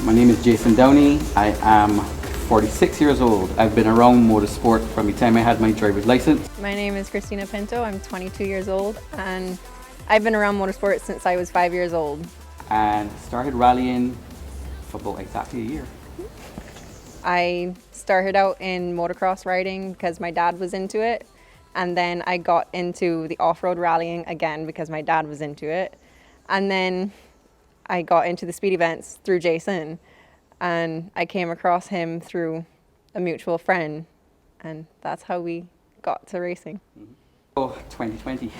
My name is Jason Downey. I am 46 years old. I've been around motorsport from the time I had my driver's license. My name is Kristina Pinto. I'm 22 years old and I've been around motorsport since I was 5 years old. And started rallying for about exactly a year. I started out in motocross riding because my dad was into it, and then I got into the off-road rallying again because my dad was into it, and then I got into the speed events through Jason, and I came across him through a mutual friend, and that's how we got to racing. Oh, 2020.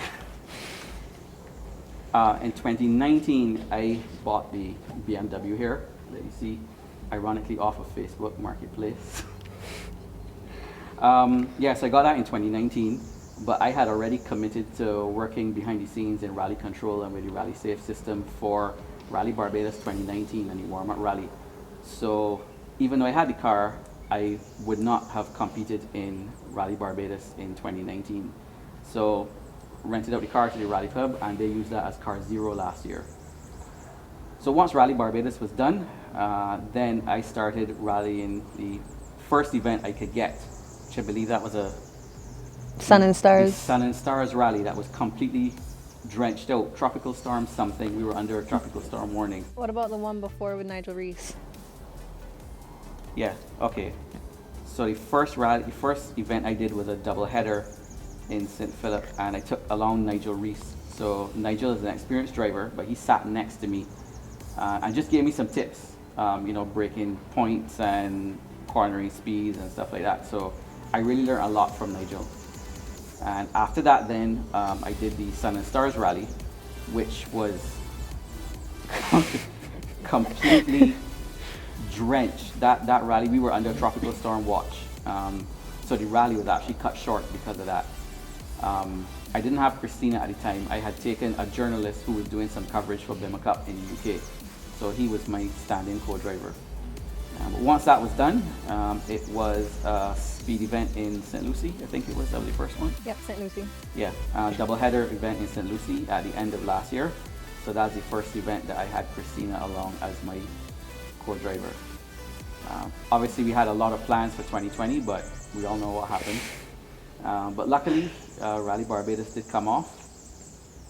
In 2019, I bought the BMW here that you see, ironically off of Facebook Marketplace. Yes, I got that in 2019, but I had already committed to working behind the scenes in rally control and with the rally safe system for Rally Barbados 2019 and the warm-up rally. So even though I had the car, I would not have competed in Rally Barbados in 2019. So rented out the car to the rally club, and they used that as car zero last year. So once Rally Barbados was done, then I started rallying the first event I could get, which I believe that was a Sun and Stars. Sun and Stars rally that was completely drenched out. Tropical storm something. We were under a tropical storm warning. What about the one before with Nigel Reese? Yeah, okay. So the first event I did was a double header in St. Philip, and I took along Nigel Reese. So Nigel is an experienced driver, but he sat next to me and just gave me some tips, you know, breaking points and cornering speeds and stuff like that. So I really learned a lot from Nigel. And after that then, I did the Sun and Stars rally, which was completely drenched. That rally, we were under tropical storm watch. So the rally was actually cut short because of that. I didn't have Kristina at the time. I had taken a journalist who was doing some coverage for Bimmer Cup in the UK. So he was my stand-in co-driver. But once that was done, it was a speed event in St. Lucie. I think it was, that was the first one. Yep, St. Lucie. Yeah, double header event in St. Lucie at the end of last year. So that's the first event that I had Kristina along as my co-driver. Obviously we had a lot of plans for 2020, but we all know what happened. But luckily, Rally Barbados did come off,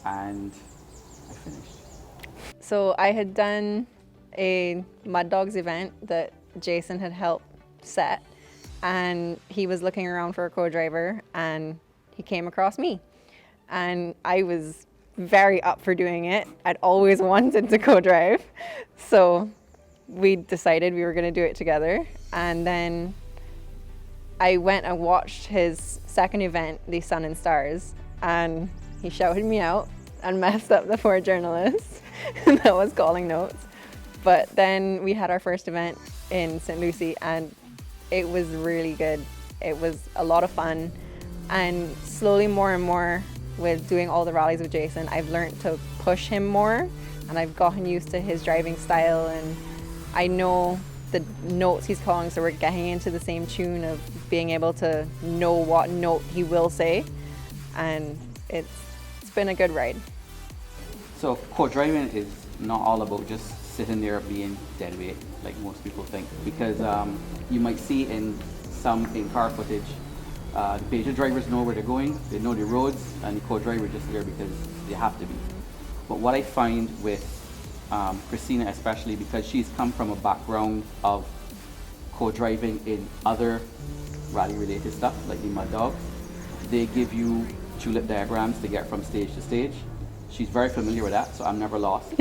and I finished. So I had done a Mud Dogs event that Jason had helped set, and he was looking around for a co-driver, and he came across me. And I was very up for doing it. I'd always wanted to co-drive. So we decided we were going to do it together. And then I went and watched his second event, the Sun and Stars, and he shouted me out and messed up the poor journalist that was calling notes. But then we had our first event in St. Lucie, and it was really good. It was a lot of fun, and slowly more and more with doing all the rallies with Jason, I've learned to push him more, and I've gotten used to his driving style, and I know the notes he's calling, so we're getting into the same tune of being able to know what note he will say, and it's been a good ride. So co-driving is not all about just sitting there being deadweight like most people think, because you might see in car footage, the Beja drivers know where they're going, they know the roads, and the co-driver just there because they have to be. But what I find with Kristina especially, because she's come from a background of co-driving in other rally related stuff like the Mud Dogs, they give you tulip diagrams to get from stage to stage. She's very familiar with that, so I'm never lost.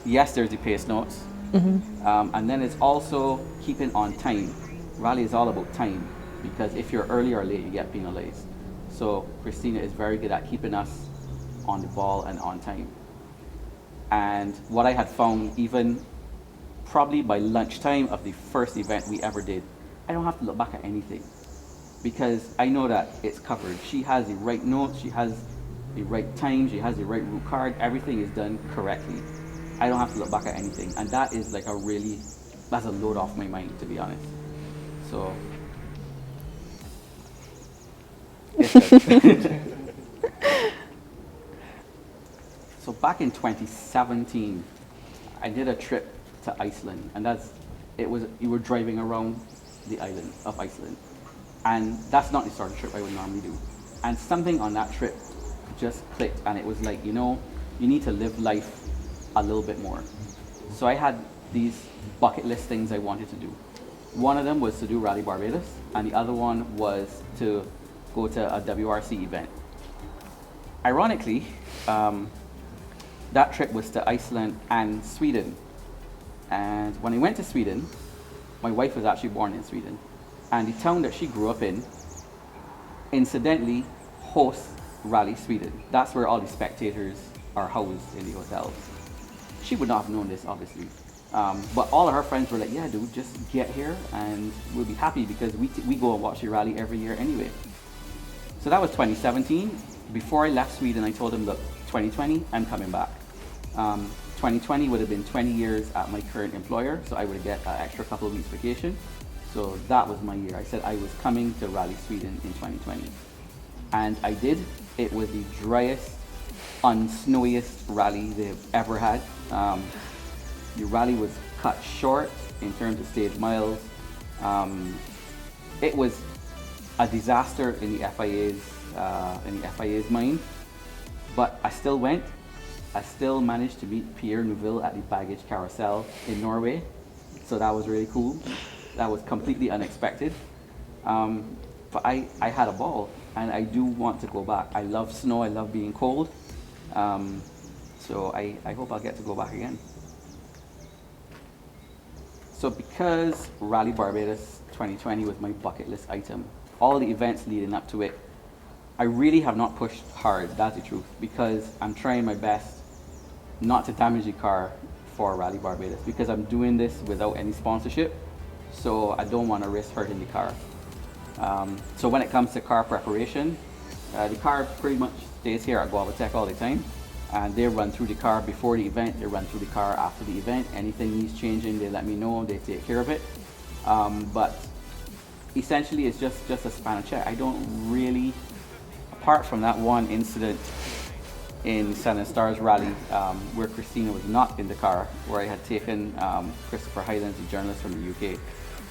Yes, there's the pace notes, and then it's also keeping on time. Rally is all about time, because if you're early or late, you get penalized. So Kristina is very good at keeping us on the ball and on time. And what I had found, even probably by lunchtime of the first event we ever did, I don't have to look back at anything, because I know that it's covered. She has the right notes, she has the right time, she has the right route card, everything is done correctly. I don't have to look back at anything, and that is like that's a load off my mind, to be honest. So So back in 2017, I did a trip to Iceland, and you were driving around the island of Iceland, and that's not the sort of trip I would normally do. And something on that trip just clicked, and it was like, you need to live life a little bit more. So I had these bucket list things I wanted to do. One of them was to do Rally Barbados, and the other one was to go to a WRC event. Ironically, that trip was to Iceland and Sweden. And when I went to Sweden, my wife was actually born in Sweden, and the town that she grew up in, incidentally, hosts Rally Sweden. That's where all the spectators are housed in the hotels. She would not have known this, obviously. But all of her friends were like, yeah, dude, just get here and we'll be happy because we go and watch the rally every year anyway. So that was 2017. Before I left Sweden, I told them, look, 2020, I'm coming back. 2020 would have been 20 years at my current employer, so I would get an extra couple of weeks vacation. So that was my year. I said I was coming to Rally Sweden in 2020. And I did. It was the driest, unsnowiest rally they've ever had. The rally was cut short in terms of stage miles. It was a disaster in the FIA's mind, but I still went. I still managed to meet Pierre Neuville at the baggage carousel in Norway, so that was really cool. That was completely unexpected, but I had a ball, and I do want to go back. I love snow. I love being cold, so I hope I'll get to go back again. So because Rally Barbados 2020 was my bucket list item, all the events leading up to it, I really have not pushed hard, that's the truth, because I'm trying my best not to damage the car for Rally Barbados, because I'm doing this without any sponsorship, so I don't want to risk hurting the car. So when it comes to car preparation, the car pretty much stays here at Guava Tech all the time. And they run through the car before the event, they run through the car after the event. Anything needs changing, they let me know, they take care of it. But essentially it's just a spanner check. I don't really, apart from that one incident in Sun and Stars Rally where Kristina was not in the car, where I had taken Christopher Highlands, a journalist from the UK.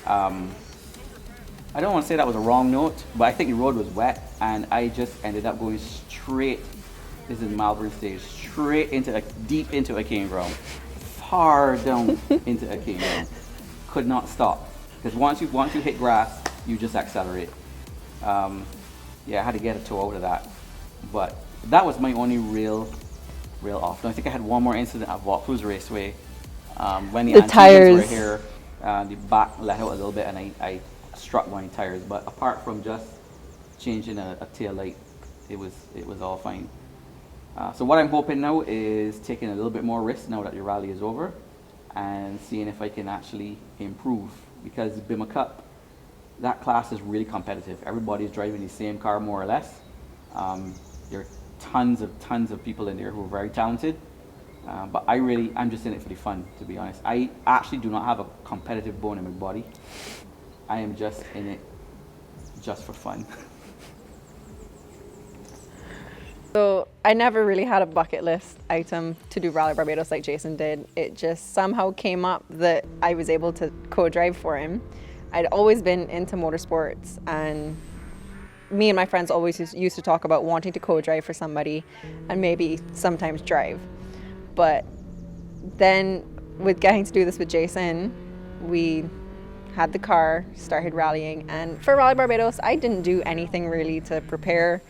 I don't want to say that was a wrong note, but I think the road was wet and I just ended up going straight, this is Malvern stage, straight into deep into a cane ground, far down into a cane ground. Could not stop, because once you hit grass, you just accelerate. Yeah, I had to get a toe out of that, but that was my only real off. I think I had one more incident at Vaucluse Raceway when the tires were here. The back let out a little bit, and I struck one of the tires. But apart from just changing a tail light, it was all fine. So what I'm hoping now is taking a little bit more risk now that the rally is over, and seeing if I can actually improve, because BIMA Cup, that class is really competitive. Everybody's driving the same car more or less. There are tons of people in there who are very talented, but I'm just in it for the fun, to be honest. I actually do not have a competitive bone in my body. I am just in it just for fun. So I never really had a bucket list item to do Rally Barbados like Jason did. It just somehow came up that I was able to co-drive for him. I'd always been into motorsports, and me and my friends always used to talk about wanting to co-drive for somebody and maybe sometimes drive. But then with getting to do this with Jason, we had the car, started rallying, and for Rally Barbados, I didn't do anything really to prepare.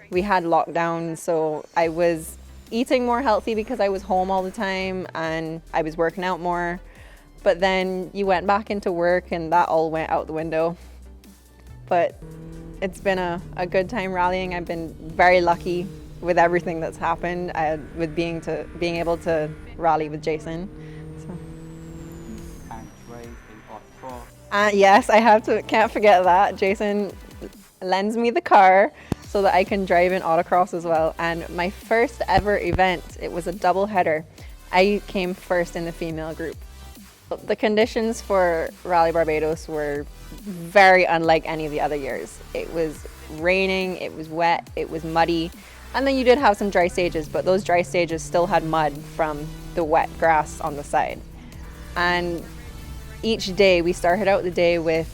We had lockdown, so I was eating more healthy because I was home all the time and I was working out more. But then you went back into work and that all went out the window. But it's been a good time rallying. I've been very lucky with everything that's happened, with being able to rally with Jason. And drive a Yes, can't forget that. Jason lends me the car so that I can drive in autocross as well. And my first ever event, it was a double header. I came first in the female group. The conditions for Rally Barbados were very unlike any of the other years. It was raining, it was wet, it was muddy, and then you did have some dry stages, but those dry stages still had mud from the wet grass on the side. And each day we started out the day with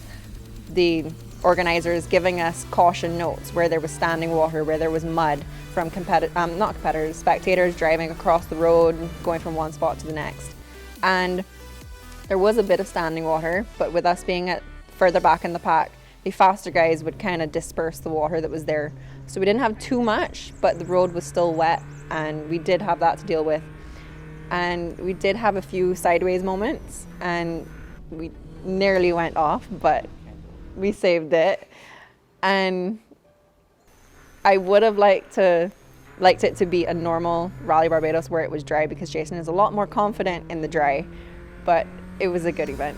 the organizers giving us caution notes where there was standing water, where there was mud from spectators driving across the road, going from one spot to the next. And there was a bit of standing water, but with us being at further back in the pack, the faster guys would kind of disperse the water that was there. So we didn't have too much, but the road was still wet, and we did have that to deal with. And we did have a few sideways moments, and we nearly went off, but we saved it. And I would have liked it to be a normal Rally Barbados where it was dry, because Jason is a lot more confident in the dry, but it was a good event.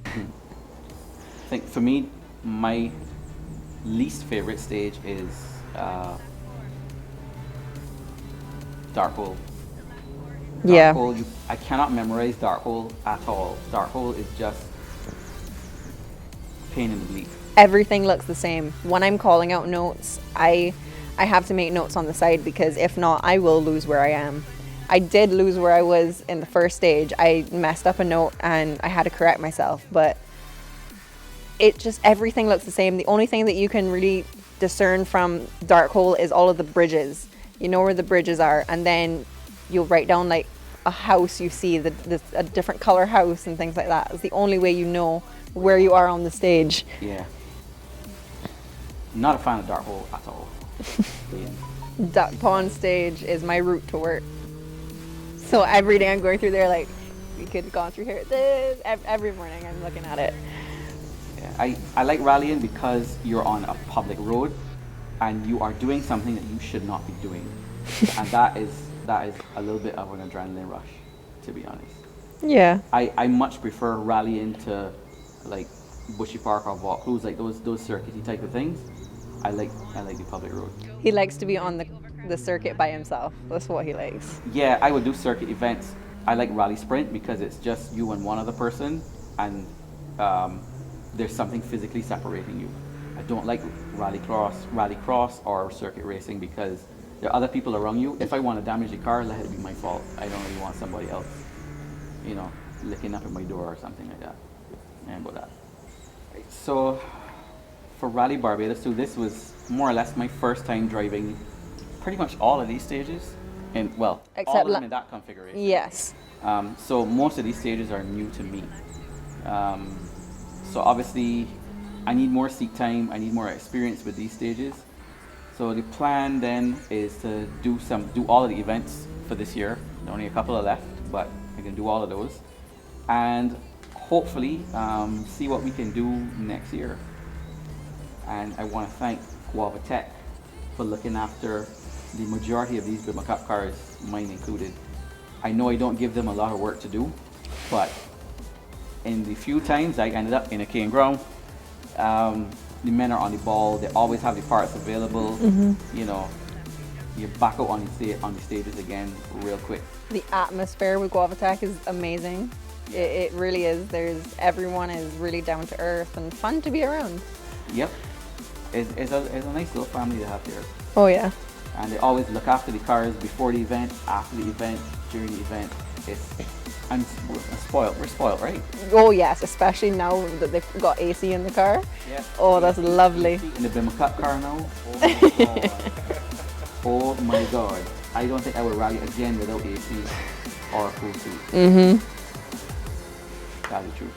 I think for me, my least favorite stage is Dark Hole. Yeah. Dark Hole, I cannot memorize Dark Hole at all. Dark Hole is just pain in the bleep. Everything looks the same. When I'm calling out notes, I have to make notes on the side, because if not, I will lose where I am. I did lose where I was in the first stage. I messed up a note and I had to correct myself, but it just, everything looks the same. The only thing that you can really discern from Dark Hole is all of the bridges. You know where the bridges are, and then you'll write down like a house you see, a different color house and things like that. It's the only way you know where you are on the stage. Yeah. Not a fan of Dark Hole at all. Duck Pond stage is my route to work. So every day I'm going through there like, we could have gone through here. Every morning I'm looking at it. Yeah, I like rallying because you're on a public road and you are doing something that you should not be doing. And that is a little bit of an adrenaline rush, to be honest. Yeah. I much prefer rallying to like Bushy Park or Vaucluse, like those circuity type of things. I like the public road. He likes to be on the circuit by himself. That's what he likes. Yeah, I would do circuit events. I like rally sprint because it's just you and one other person, and there's something physically separating you. I don't like rally cross or circuit racing because there are other people around you. If I want to damage the car, let it be my fault. I don't really want somebody else, licking up at my door or something like that. And about that. Right, so for Rally Barbados, so this was more or less my first time driving pretty much all of these stages, and well, Except all of them in that configuration. Yes. So most of these stages are new to me. So obviously, I need more seat time. I need more experience with these stages. So the plan then is to do all of the events for this year. There are only a couple are left, but I can do all of those, and hopefully see what we can do next year. And I want to thank Guava Tech for looking after the majority of these Bimmer Cup cars, mine included. I know I don't give them a lot of work to do, but in the few times I ended up in a cane ground, the men are on the ball. They always have the parts available. You're back out on the stages again real quick. The atmosphere with Guava Tech is amazing. It really is. Everyone is really down to earth and fun to be around. Yep. It's a nice little family to have there. Oh yeah. And they always look after the cars before the event, after the event, during the event. We're spoiled, right? Oh yes, especially now that they've got AC in the car. Yeah. Oh, that's lovely. In the Bimmer Cup car now. Oh my God. Oh my God. I don't think I would rally again without AC or a cool suit. Mm-hmm. That's the truth.